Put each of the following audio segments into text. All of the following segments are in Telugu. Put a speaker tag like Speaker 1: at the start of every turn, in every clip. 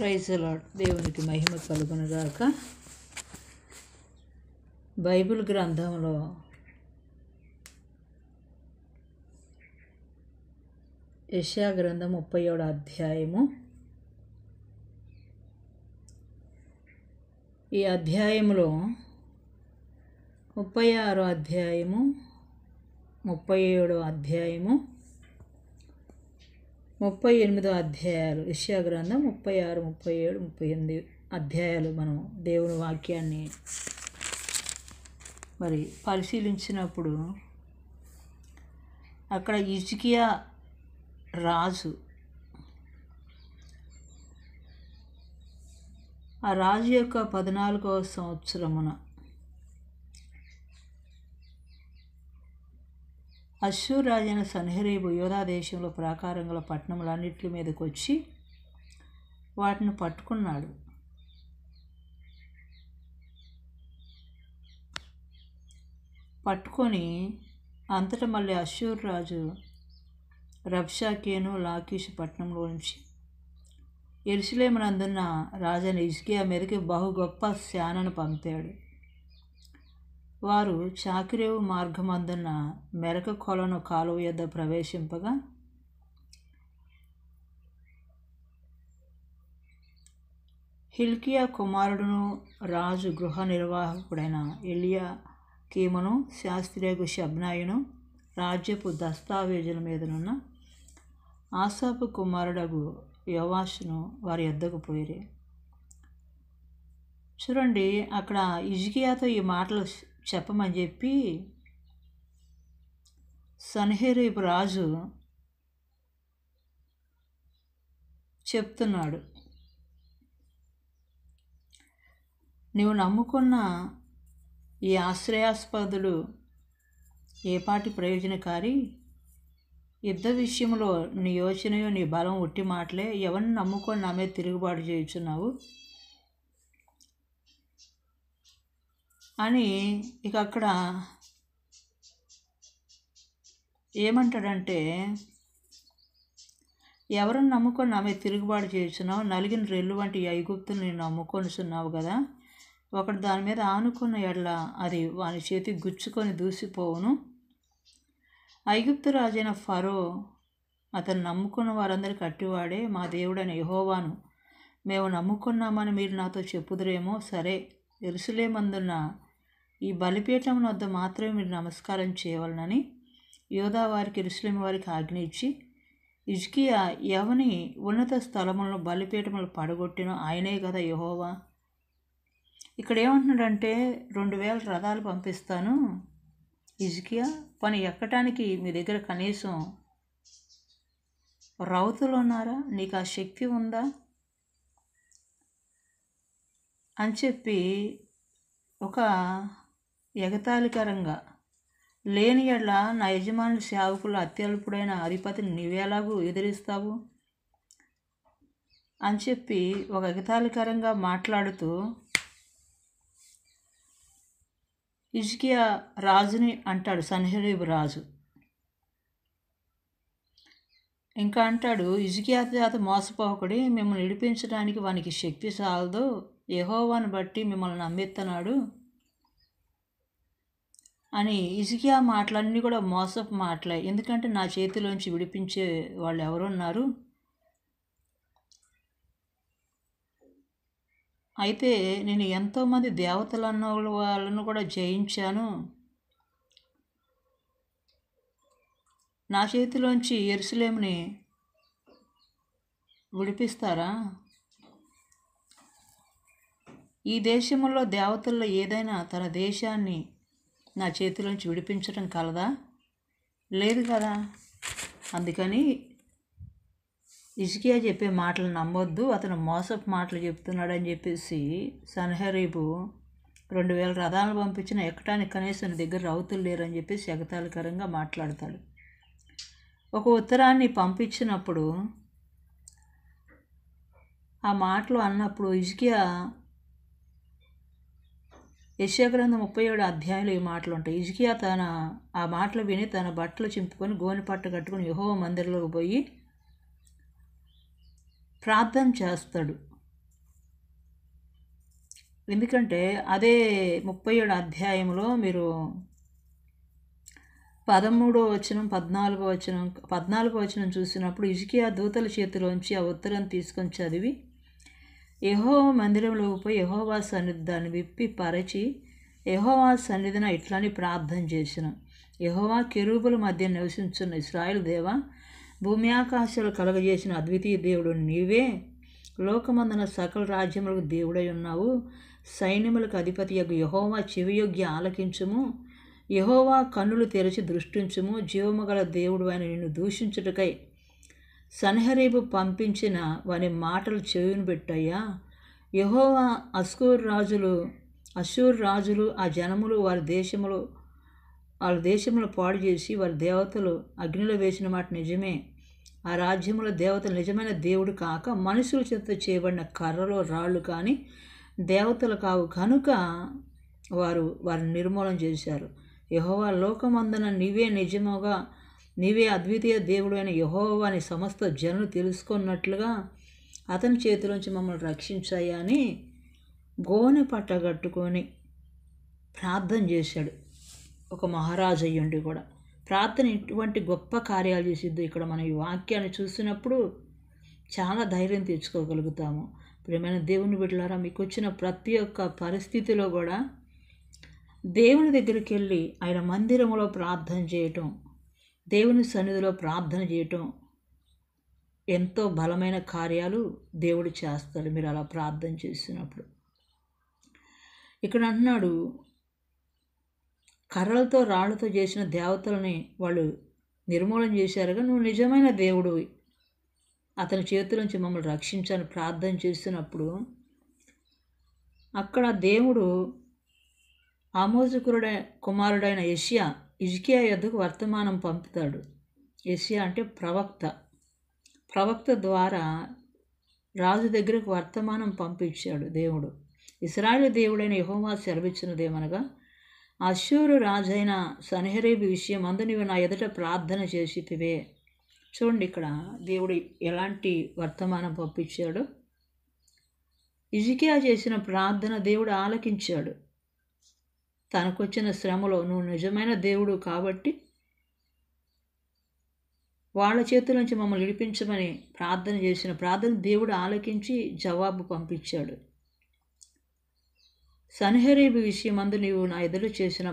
Speaker 1: Praise the lord. దేవునికి మహిమ కలుగునుగాక. బైబిల్ గ్రంథంలో యెషయా గ్రంథం 37వ అధ్యాయము. ఈ అధ్యాయంలో 36వ అధ్యాయము, 37వ అధ్యాయము, 38వ అధ్యాయాలు, యెషయా గ్రంథం 36, 37, 38 అధ్యాయాలు మనం దేవుని వాక్యాన్ని మరి పరిశీలించినప్పుడు అక్కడ హిజ్కియా రాజు, ఆ రాజు యొక్క 14వ సంవత్సరమున అష్షూరు రాజైన సన్హెరీబు యూదా దేశంలో ప్రాకారంగల పట్టణములన్నిటి మీదకి వచ్చి వాటిని పట్టుకున్నాడు. పట్టుకొని అంతటా మళ్ళీ అష్షూరు రాజు రబ్షాకేను, లాకీషు పట్టణంలో నుంచి యెరూషలేమునందున్న రాజైన హిజ్కియా మీదకి బహు గొప్ప సేనను పంపాడు. వారు చాకిరేవు మార్గమందున్న మెరక కొలను కాలువ యొద్ద ప్రవేశింపగా హిల్కియా కుమారుడును రాజు గృహ నిర్వాహకుడైన ఎల్యాకీమును, శాస్త్రియగు షెబ్నాయును రాజ్యపు దస్తావేజుల మీదనున్న ఆసాపు కుమారుడగు యోవాషును వారి యొద్దకు పోయిరి. చూడండి, అక్కడ హిజ్కియాతో ఈ మాటలు చెప్పమని చెప్పి సన్హెరీబు రాజు చెప్తున్నాడు. నీవు నమ్ముకున్న ఈ ఆశ్రయాస్పదుడు ఏపాటి ప్రయోజనకారి? యుద్ధ విషయంలో నీ యోచనయో నీ బలం ఒట్టి మాటలే. ఎవరిని నమ్ముకొని నా మీద తిరుగుబాటు చేయుచున్నావు అని ఇక అక్కడ ఏమంటాడంటే, ఎవరిని నమ్ముకొని నా మీద తిరుగుబాటు చేయుచున్నావు? నలిగిన రెల్లు వంటి ఐగుప్తుని నేను నమ్ముకొనిచున్నావు కదా. ఒకడు దాని మీద ఆనుకున్న ఎడల అది వాని చేతికి గుచ్చుకొని దూసిపోవును. ఐగుప్తు రాజైన ఫరో అతను నమ్ముకున్న వారందరికీ అట్టివాడే. మా దేవుడైన యెహోవాను మేము నమ్ముకున్నామని మీరు నాతో చెప్పుదురేమో. సరే, యెరూషలేమందున్న ఈ బలిపీఠం వద్ద మాత్రమే మీరు నమస్కారం చేయవలనని యూదా వారికి, యెరూషలేము వారికి ఆజ్ఞ ఇచ్చి, హిజ్కియా ఎవని ఉన్నత స్థలములను బలిపీఠములు పడగొట్టినో ఆయనే కదా యెహోవా. ఇక్కడ ఏమంటున్నాడంటే, 2000 రథాలు పంపిస్తాను హిజ్కియా, పని ఎక్కటానికి మీ దగ్గర కనీసం రౌతులు ఉన్నారా? నీకు ఆ శక్తి ఉందా అని చెప్పి ఒక ఎగతాళికరంగా, లేని ఎడల నా యజమానుల సేవకులు అత్యల్పుడైన అధిపతిని నీవెలాగూ ఎదిరిస్తావు అని చెప్పి ఒక ఎగతాళికరంగా మాట్లాడుతూ హిజ్కియా రాజుని అంటాడు, సన్హెరీబు రాజు. ఇంకా అంటాడు, హిజ్కియా చేత మోసపోకడి, మిమ్మల్ని విడిపించడానికి వానికి శక్తి చాలదు. యెహోవాను బట్టి మిమ్మల్ని నమ్మిస్తున్నాడు అని. హిజ్కియా మాటలన్నీ కూడా మోసపు మాటలే. ఎందుకంటే నా చేతిలోంచి విడిపించే వాళ్ళు ఎవరున్నారు? అయితే నేను ఎంతోమంది దేవతలు అన్న వాళ్ళను కూడా జయించాను. నా చేతిలోంచి యెరూషలేముని విడిపిస్తారా? ఈ దేశంలో దేవతల్లో ఏదైనా తన దేశాన్ని నా చేతిలోంచి విడిపించడం కలదా? లేదు కదా. అందుకని హిజ్కియా చెప్పే మాటలు నమ్మొద్దు, అతను మోసపు మాటలు చెప్తున్నాడని చెప్పేసి సన్హెరీబు 2000 రథాలను పంపించిన ఎక్కటానికి కనీసం నీ దగ్గర రౌతులు లేరని చెప్పేసి ఎగతాళికరంగా మాట్లాడతాడు. ఒక ఉత్తరాన్ని పంపించినప్పుడు ఆ మాటలు అన్నప్పుడు హిజ్కియా యెషయా గ్రంథం 37వ అధ్యాయంలో ఈ మాటలు ఉంటాయి. హిజ్కియా ఆ మాటలు విని తన బట్టలు చింపుకొని గోనె పట్ట కట్టుకొని యెహోవా మందిరంలోకి పోయి ప్రార్థన చేస్తాడు. ఎందుకంటే అదే 37 అధ్యాయంలో మీరు 13వ వచనం 14వ వచనం చూసినప్పుడు హిజ్కియా దూతల చేతిలోంచి ఆ ఉత్తరం తీసుకొని చదివి యెహోవా మందిరంలోకి పోయి యెహోవా సన్నిధి దాన్ని విప్పి పరచి యెహోవా సన్నిధిన ఇట్లని ప్రార్థన చేసిన యెహోవా కెరూబుల మధ్య నివసించున్న ఇశ్రాయేలు దేవా భూమి ఆకాశాలు కలగజేసిన అద్వితీయ దేవుడు నీవే, లోకమందున సకల రాజ్యములకు దేవుడై ఉన్నావు. సైన్యములకు అధిపతియగు యెహోవా చెవియొగ్గి ఆలకించుము. యెహోవా కన్నులు తెరచి దృష్టించుము. జీవము గల దేవుడు అని నిన్ను దూషించుటకై సన్హెరీబు పంపించిన వాని మాటలు చెవిని పెట్టయ్యా. యెహోవా అశ్షూరు రాజులు ఆ జనములు వాళ్ళ దేశములు పాడు చేసి వారి దేవతలు అగ్నిలో వేసిన మాట నిజమే. ఆ రాజ్యముల దేవతలు నిజమైన దేవుడు కాక మనుషుల చేత చేయబడిన కర్రలో రాళ్ళు కానీ దేవతలు కావు కనుక వారిని నిర్మూలన చేశారు. యెహోవా లోకమందున నీవే అద్వితీయ దేవుడు అయిన యెహోవా అని సమస్త జనులు తెలుసుకున్నట్లుగా అతని చేతిలోంచి మమ్మల్ని రక్షించాయా అని గోనె పట్టగట్టుకొని ప్రార్థన చేశాడు. ఒక మహారాజు అయ్యుండి కూడా ప్రార్థన ఇటువంటి గొప్ప కార్యాలు చేసిద్దు. ఇక్కడ మనం ఈ వాక్యాన్ని చూసినప్పుడు చాలా ధైర్యం తెచ్చుకోగలుగుతాము. ప్రియమైన దేవుని బిడ్డలారా, మీకు వచ్చిన ప్రతి ఒక్క పరిస్థితిలో కూడా దేవుని దగ్గరికి వెళ్ళి ఆయన మందిరంలో ప్రార్థన చేయటం, దేవుని సన్నిధిలో ప్రార్థన చేయటం ఎంతో బలమైన కార్యాలు దేవుడు చేస్తాడు మీరు అలా ప్రార్థన చేసినప్పుడు. ఇక్కడ అంటున్నాడు, కర్రలతో రాళ్లతో చేసిన దేవతలని వాళ్ళు నిర్మూలన చేశారుగా, నువ్వు నిజమైన దేవుడు, అతని చేతుల మమ్మల్ని రక్షించాలని ప్రార్థన చేసినప్పుడు అక్కడ దేవుడు ఆమోజు కుమారుడైన హిజ్కియా యొద్దకు వర్తమానం పంపుతాడు. యెషయా అంటే ప్రవక్త ద్వారా రాజు దగ్గరకు వర్తమానం పంపించాడు దేవుడు. ఇశ్రాయేలు దేవుడైన యెహోవా సెలవిచ్చినదేమనగా, అశ్షూరు రాజైన సన్హెరీబు విషయం అందు నీవు నా ఎదుట ప్రార్థన చేసితివే. చూడండి ఇక్కడ దేవుడు ఎలాంటి వర్తమానం పంపించాడు. హిజ్కియా చేసిన ప్రార్థన దేవుడు ఆలకించాడు. తనకొచ్చిన శ్రమలో నువ్వు నిజమైన దేవుడు కాబట్టి వాళ్ళ చేతుల నుంచి మమ్మల్ని విడిపించమని ప్రార్థన చేసిన ప్రార్థన దేవుడు ఆలకించి జవాబు పంపించాడు. సన్హెరీబు విషయమందు నీవు నా ఎదురు చేసిన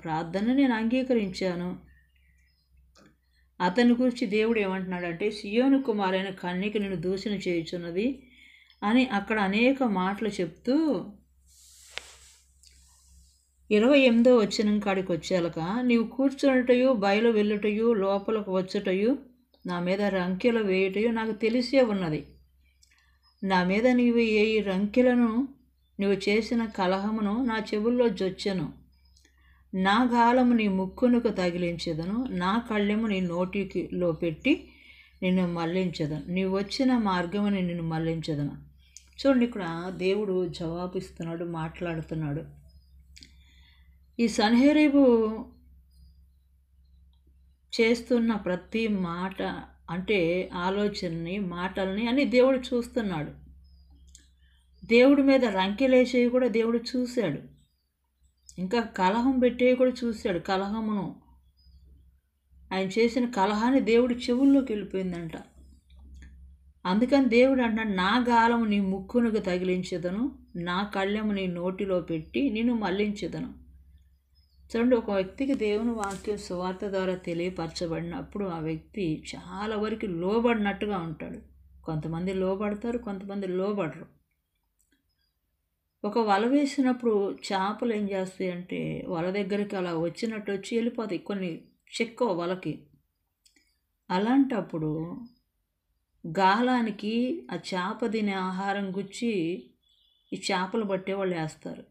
Speaker 1: ప్రార్థన నేను అంగీకరించాను. అతని గురించి దేవుడు ఏమంటున్నాడంటే, సియోను కుమారైన కన్యక నిన్ను దూషణ చేయుచున్నది అని అక్కడ అనేక మాటలు చెప్తూ 28వ వచనం కాడికి వచ్చాక, నీవు కూర్చున్నటయు బయలు వెళ్ళుటయు లోపలకు వచ్చుటయు నా మీద రంకెలు వేయుటయు నాకు తెలిసే ఉన్నది. నా మీద నీవు ఏ రంకెలను నీవు చేసిన కలహమును నా చెవుల్లో జొచ్చెను. నా గాలము నీ ముక్కునకు తగిలించెదను, నా కళ్ళెము నీ నోటిలో పెట్టి నిన్ను మళ్లించెదను, నీవు వచ్చిన మార్గముని నిన్ను మళ్లించెదను. చూడండి, ఇక్కడ దేవుడు జవాబిస్తున్నాడు, మాట్లాడుతున్నాడు. ఈ సన్హెరీబు చేస్తున్న ప్రతి మాట అంటే ఆలోచనని, మాటల్ని అన్ని దేవుడు చూస్తున్నాడు. దేవుడి మీద రంకెలేసేవి కూడా దేవుడు చూశాడు. ఇంకా కలహం పెట్టేవి కూడా చూశాడు. కలహమును ఆయన చేసిన కలహాన్ని దేవుడి చెవుల్లోకి వెళ్ళిపోయిందంట. అందుకని దేవుడు అంటున్నాడు, నా గాలము నీ ముక్కునకు తగిలించెదను, నా కళ్ళెము నీ నోటిలో పెట్టి నిన్ను మళ్లించెదను. చూడండి, ఒక వ్యక్తికి దేవుని వాక్యం సువార్త ద్వారా తెలియపరచబడినప్పుడు ఆ వ్యక్తి చాలా వరకు లోబడినట్టుగా ఉంటాడు. కొంతమంది లోబడతారు, కొంతమంది లోబడరు. ఒక వల వేసినప్పుడు చేపలు ఏం చేస్తాయి అంటే వల దగ్గరికి అలా వచ్చినట్టు వచ్చి వెళ్ళిపోతాయి, కొన్ని చెక్కో వలకి. అలాంటప్పుడు గాలానికి ఆ చేప తినే ఆహారం గుచ్చి ఈ చేపలు పట్టే వాళ్ళు వేస్తారు.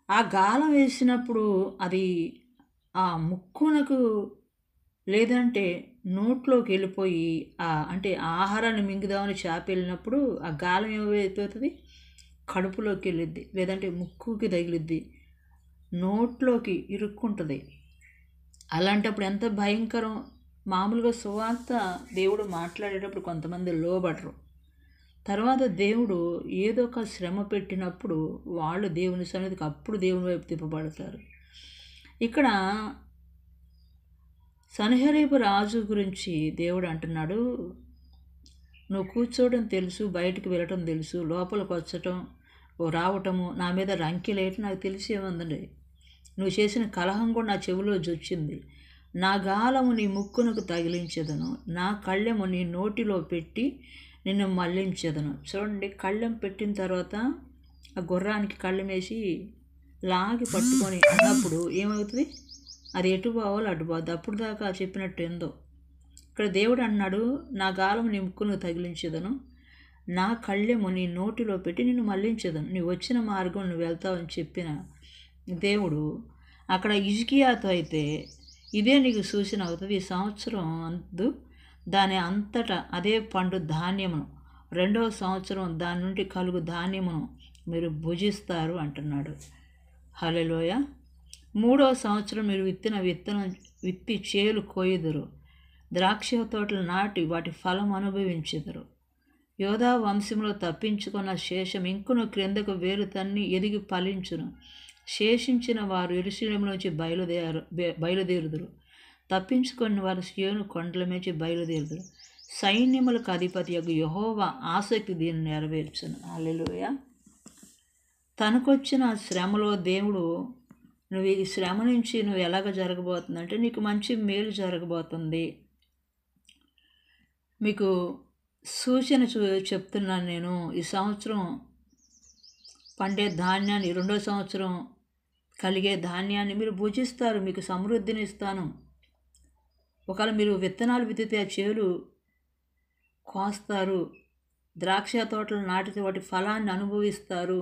Speaker 1: ఆ గాలం వేసినప్పుడు అది ఆ ముక్కునకు లేదంటే నోట్లోకి వెళ్ళిపోయి అంటే ఆహారాన్ని మింగుదామని చేప వెళ్ళినప్పుడు ఆ గాలం ఏమైపోతుంది, కడుపులోకి వెళ్ళిద్ది, లేదంటే ముక్కుకి తగిలిద్ది, నోట్లోకి ఇరుక్కుంటుంది. అలాంటప్పుడు ఎంత భయంకరం. మామూలుగా సువార్త దేవుడు మాట్లాడేటప్పుడు కొంతమంది లోబడరు. తర్వాత దేవుడు ఏదో ఒక శ్రమ పెట్టినప్పుడు వాళ్ళు దేవుని సన్నిధికి అప్పుడు దేవుని వైపు తిప్పబడతారు. ఇక్కడ సన్హెరీబు రాజు గురించి దేవుడు అంటున్నాడు, నువ్వు కూర్చోవడం తెలుసు, బయటికి వెళ్ళటం తెలుసు, లోపలికి వచ్చటం రావటము, నా మీద రంకెలేయటం నాకు తెలిసేమందండి. నువ్వు చేసిన కలహం కూడా నా చెవిలో జొచ్చింది. నా గాలము నీ ముక్కునకు తగిలించేదను, నా కళ్ళెము నీ నోటిలో పెట్టి నిన్ను మళ్లించేదను. చూడండి, కళ్ళెం పెట్టిన తర్వాత ఆ గుర్రానికి కళ్ళెం వేసి లాగి పట్టుకొని అన్నప్పుడు ఏమవుతుంది? అది ఎటు పోవాలో అటు పోద్ది. అప్పుడు దాకా చెప్పినట్టు ఏందో ఇక్కడ దేవుడు అన్నాడు, నా గాలము నీ ముక్కును తగిలించేదను, నా కళ్ళెము నీ నోటిలో పెట్టి నిన్ను మళ్లించేదను, నువ్వు వచ్చిన మార్గం నువ్వు వెళ్తావని చెప్పిన దేవుడు అక్కడ హిజ్కియాతో అయితే ఇదే నీకు సూచన అవుతుంది. ఈ సంవత్సరం అందు దాని అంతటా అదే పండు ధాన్యమును, 2వ సంవత్సరం దాని నుండి కలుగు ధాన్యమును మీరు భుజిస్తారు అంటున్నాడు. హల్లెలూయా. 3వ సంవత్సరం మీరు విత్తనం విత్తి చేలు కోయుదురు, ద్రాక్ష తోటలు నాటి వాటి ఫలం అనుభవించెదరు. యోధా వంశంలో తప్పించుకున్న శేషం ఇంకును క్రిందకు వేరు తన్ని ఎదిగి ఫలించును. శేషించిన వారు యెరూషలేములోంచి బయలుదేరుదురు, తప్పించుకున్న వారు సీయోను కొండల మీద బయలుదేరుదురు. సైన్యములకు అధిపతి యెహోవా ఆసక్తి దీన్ని నెరవేర్చును. హల్లెలూయా. తనకొచ్చిన శ్రమలో దేవుడు, నువ్వు ఈ శ్రమ నుంచి నువ్వు ఎలాగ జరగబోతుందంటే నీకు మంచి మేలు జరగబోతుంది. మీకు సూచన చెప్తున్నాను నేను. ఈ సంవత్సరం పండే ధాన్యాన్ని, 2వ సంవత్సరం కలిగే ధాన్యాన్ని మీరు భుజిస్తారు, మీకు సమృద్ధిని ఇస్తాను. ఒకవేళ మీరు విత్తనాలు విత్తితే ఆ చేలు కోస్తారు, ద్రాక్ష తోటలు నాటితే వాటి ఫలాన్ని అనుభవిస్తారు.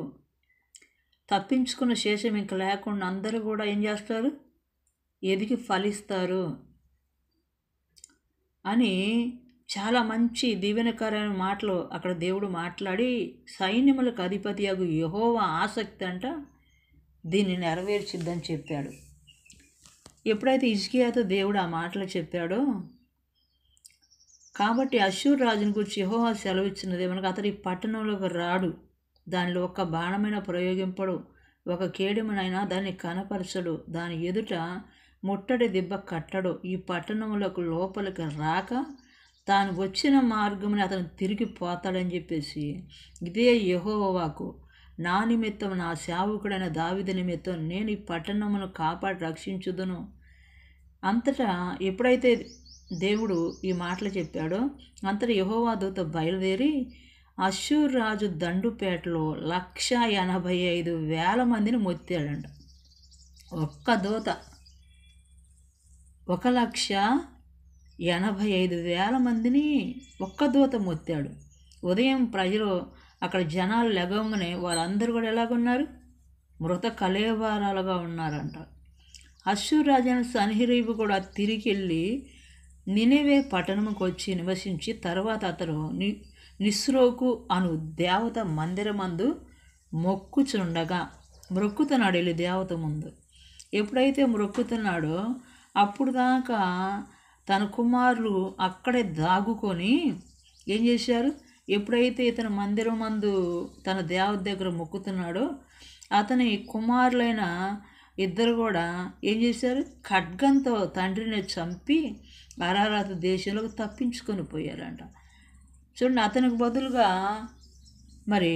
Speaker 1: తప్పించుకున్న శేషం ఇంక లేకుండా అందరూ కూడా ఏం చేస్తారు? ఎదిగి ఫలిస్తారు అని చాలా మంచి దీవెనకరమైన మాటలు అక్కడ దేవుడు మాట్లాడి, సైన్యములకు అధిపతి యెహోవా ఆసక్తి అంట దీన్ని నెరవేర్చిద్దని చెప్పాడు. ఎప్పుడైతే హిజ్కియాతో దేవుడు ఆ మాటలు చెప్పాడో, కాబట్టి అష్షూరు రాజుని గురించి యెహోవా సెలవిచ్చినది ఏమనగా, అతడు ఈ పట్టణంలోకి రాడు, దానిలో ఒక్క బాణమైన ప్రయోగింపడు, ఒక కేడెమునైనా దాన్ని కనపరచడు, దాని ఎదుట ముట్టడి దిబ్బ కట్టడు. ఈ పట్టణంలోకి లోపలికి రాక తాను వచ్చిన మార్గముని అతను తిరిగి పోతాడని చెప్పేసి, ఇదే యెహోవాకు నా నిమిత్తం, నా సేవకుడైన దావీదు నిమిత్తం నేను ఈ పట్టణమును కాపాడి రక్షించుదును. అంతటా ఎప్పుడైతే దేవుడు ఈ మాటలు చెప్పాడో, అంతటా యెహోవా దూత బయలుదేరి అష్షూరు రాజు దండుపేటలో 185,000 మందిని మొత్తాడంట. ఒక్క దూత 185,000 మందిని ఒక్క దూత మొత్తాడు. ఉదయం ప్రజలు అక్కడ జనాలు లెగవగానే వారందరూ కూడా ఎలాగున్నారు? మృత కళేబరాలుగా ఉన్నారంట. అష్షూరు రాజు సన్హెరీబు కూడా తిరిగి వెళ్ళి నినెవే పట్టణంకి వచ్చి నివసించి, తర్వాత అతడు నిస్రోకు అను దేవత మందిరమందు మొక్కుతున్నాడు వెళ్ళి దేవత ముందు. ఎప్పుడైతే మొక్కుతున్నాడో అప్పుడు దాకా తన కుమారులు అక్కడే దాగుకొని ఏం చేశారు? ఎప్పుడైతే ఇతను మందిరం మందు తన దేవత దగ్గర మొక్కుతున్నాడో, అతని కుమారులైన ఇద్దరు కూడా ఏం చేశారు? ఖడ్గంతో తండ్రిని చంపి అరారాతు దేశంలోకి తప్పించుకొని పోయారంట. చూడండి, అతనికి బదులుగా మరి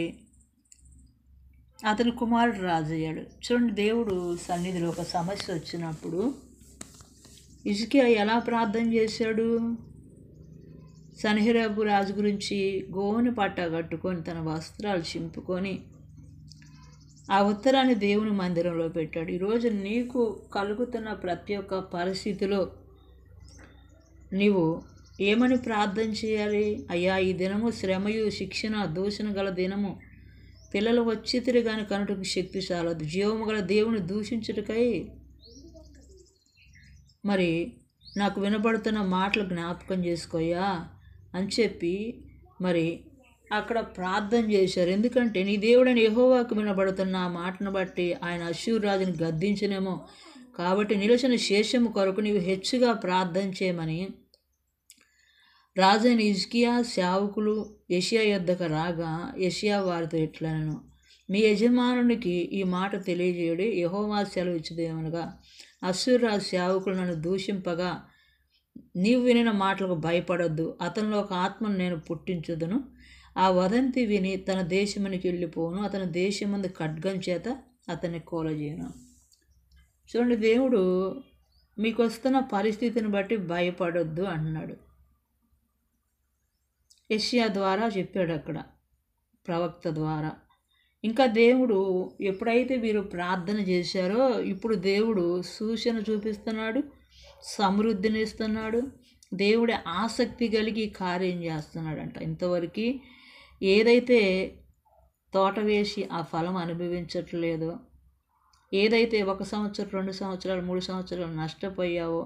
Speaker 1: అతని కుమారుడు రాజు అయ్యాడు. చూడండి, దేవుడు సన్నిధిలో ఒక సమస్య వచ్చినప్పుడు హిజ్కియా ఎలా ప్రార్థన చేశాడు? సన్హెరీబు రాజు గురించి గోనె పట్ట కట్టుకొని తన వస్త్రాలు చింపుకొని ఆ ఉత్తరాన్ని దేవుని మందిరంలో పెట్టాడు. ఈరోజు నీకు కలుగుతున్న ప్రతి ఒక్క పరిస్థితిలో నీవు ఏమని ప్రార్థన చేయాలి? అయ్యా, ఈ దినము శ్రమయు శిక్షణ దూషణ గల దినము, పిల్లలు వచ్చితిరి కానీ కనుటకు శక్తి చాలదు, జీవము గల దేవుని దూషించుటకై మరి నాకు వినబడుతున్న మాటలు జ్ఞాపకం చేసుకోయా అని చెప్పి మరి అక్కడ ప్రార్థన చేశారు. ఎందుకంటే నీ దేవుడైన యెహోవాకు వినబడుతున్న ఆ మాటను బట్టి ఆయన అష్షూరు రాజుని గద్దించనేమో, కాబట్టి నిలిచిన శేషము కొరకు నీవు హెచ్చుగా ప్రార్థన చేయమని రాజైన హిజ్కియా సేవకులు యెషయా యొద్దకు రాగా యెషయా వారితో ఇట్లనెను, మీ యజమానునికి ఈ మాట తెలియజేయుడి, యెహోవా సెలవిచ్చుదేమనగా, అశ్షూరు రాజు సేవకులు నన్ను దూషింపగా నీవు వినిన మాటలకు భయపడొద్దు, అతనిలో ఒక ఆత్మను నేను పుట్టించుదును, ఆ వదంతి విని తన దేశమునికి వెళ్ళిపోను, అతని దేశమందు ఖడ్గం చేత అతన్ని కూలజేయను. చూడండి, దేవుడు మీకు వస్తున్న పరిస్థితిని బట్టి భయపడొద్దు అంటున్నాడు. యెషయా ద్వారా చెప్పాడు అక్కడ, ప్రవక్త ద్వారా. ఇంకా దేవుడు ఎప్పుడైతే మీరు ప్రార్థన చేశారో ఇప్పుడు దేవుడు సూచన చూపిస్తున్నాడు, సమృద్ధిని ఇస్తున్నాడు. దేవుడి ఆసక్తి కలిగి కార్యం చేస్తున్నాడంట. ఇంతవరకు ఏదైతే తోట వేసి ఆ ఫలం అనుభవించట్లేదో, ఏదైతే 1 సంవత్సరం 2 సంవత్సరాలు 3 సంవత్సరాలు నష్టపోయావో,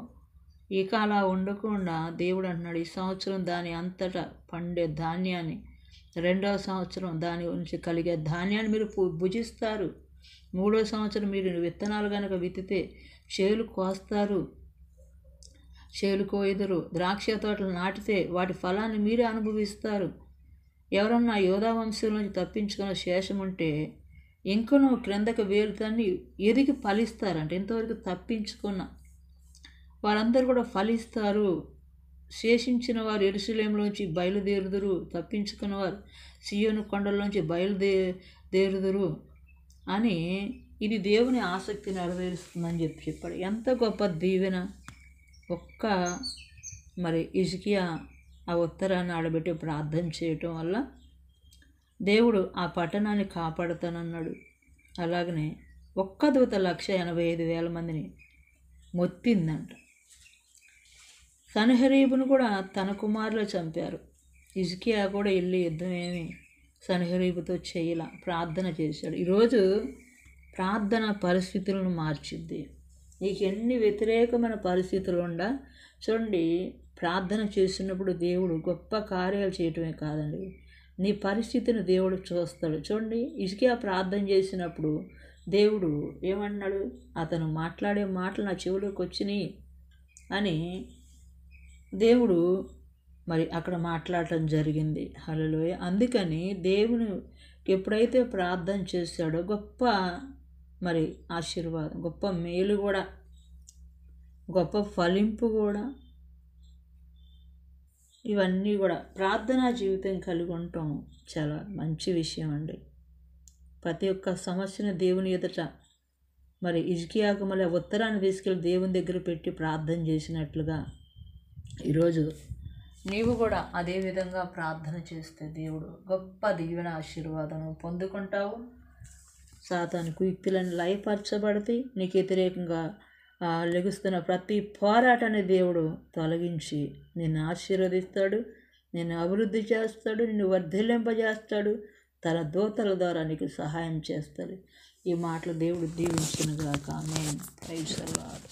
Speaker 1: ఇక అలా ఉండకుండా దేవుడు అంటున్నాడు, ఈ సంవత్సరం దాని అంతటా పండే ధాన్యాన్ని, 2వ సంవత్సరం దాని నుంచి కలిగే ధాన్యాన్ని మీరు భుజిస్తారు, 3వ సంవత్సరం మీరు విత్తనాలు కనుక విత్తితే చేలు కోస్తారు, చేలు కోయుదురు, ద్రాక్ష తోటలు నాటితే వాటి ఫలాన్ని మీరే అనుభవిస్తారు. ఎవరన్నా యోధా వంశం నుంచి తప్పించుకున్న శేషం ఉంటే ఇంకనూ క్రిందకు వేలుతాన్ని ఎదిగి ఫలిస్తారంట. ఇంతవరకు తప్పించుకున్న వారందరూ కూడా ఫలిస్తారు. శేషించిన వారు యెరూషలేములోంచి బయలుదేరుదురు, తప్పించుకున్న వారు సీయోను కొండల్లోంచి బయలుదేరుదురు అని ఇది దేవుని ఆసక్తి నెరవేరుస్తుందని చెప్పాడు. ఎంత గొప్ప దీవెన! ఒక్క హిజ్కియా ఆ ఉత్తరాన్ని ఆడబెట్టి ప్రార్థన చేయటం వల్ల దేవుడు ఆ పట్టణాన్ని కాపాడుతానన్నాడు. అలాగనే ఒక్క దూత 185,000 మందిని మొత్తిందంట. సన్హెరీబును కూడా తన కుమారులు చంపారు. హిజ్కియా కూడా వెళ్ళి యుద్ధం ఏమి సన్హెరీబుతో చేయాల, ప్రార్థన చేశాడు. ఈరోజు ప్రార్థన పరిస్థితులను మార్చిద్ది. నీకు ఎన్ని వ్యతిరేకమైన పరిస్థితులు ఉండా చూడండి, ప్రార్థన చేసినప్పుడు దేవుడు గొప్ప కార్యాలు చేయటమే కాదండి, నీ పరిస్థితిని దేవుడు చూస్తాడు. చూడండి, హిజ్కియా ప్రార్థన చేసినప్పుడు దేవుడు ఏమన్నాడు, అతను మాట్లాడే మాటలు నా చెవులోకి వచ్చినాయి అని దేవుడు అక్కడ మాట్లాడటం జరిగింది. హల్లెలూయా. అందుకని దేవుని ఎప్పుడైతే ప్రార్థన చేశాడో గొప్ప ఆశీర్వాదం, గొప్ప మేలు కూడా, గొప్ప ఫలింపు కూడా, ఇవన్నీ కూడా ప్రార్థనా జీవితం కలిగి ఉండటం చాలా మంచి విషయం అండి. ప్రతి ఒక్క సమస్యను దేవుని ఎదుట హిజ్కియాకు ఉత్తరాన్ని తీసుకెళ్ళి దేవుని దగ్గర పెట్టి ప్రార్థన చేసినట్లుగా ఈరోజు నీవు కూడా అదే విధంగా ప్రార్థన చేస్తే దేవుడు గొప్ప దీవెన ఆశీర్వాదం పొందుకుంటావు. సాతాను కుయుక్తులను లయపరచబడితే నీకు వ్యతిరేకంగా లెగుస్తున్న ప్రతి పోరాటాన్ని దేవుడు తొలగించి నిన్ను ఆశీర్వదిస్తాడు, నిన్ను అభివృద్ధి చేస్తాడు, నిన్ను వర్ధిల్లింపజేస్తాడు, తన దూతల ద్వారా నీకు సహాయం చేస్తాడు. ఈ మాటలు దేవుడు దీవించునుగాక. ఆమేన్. Praise the lord.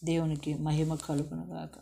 Speaker 1: దేవునికి మహిమ కలుగునుగాక.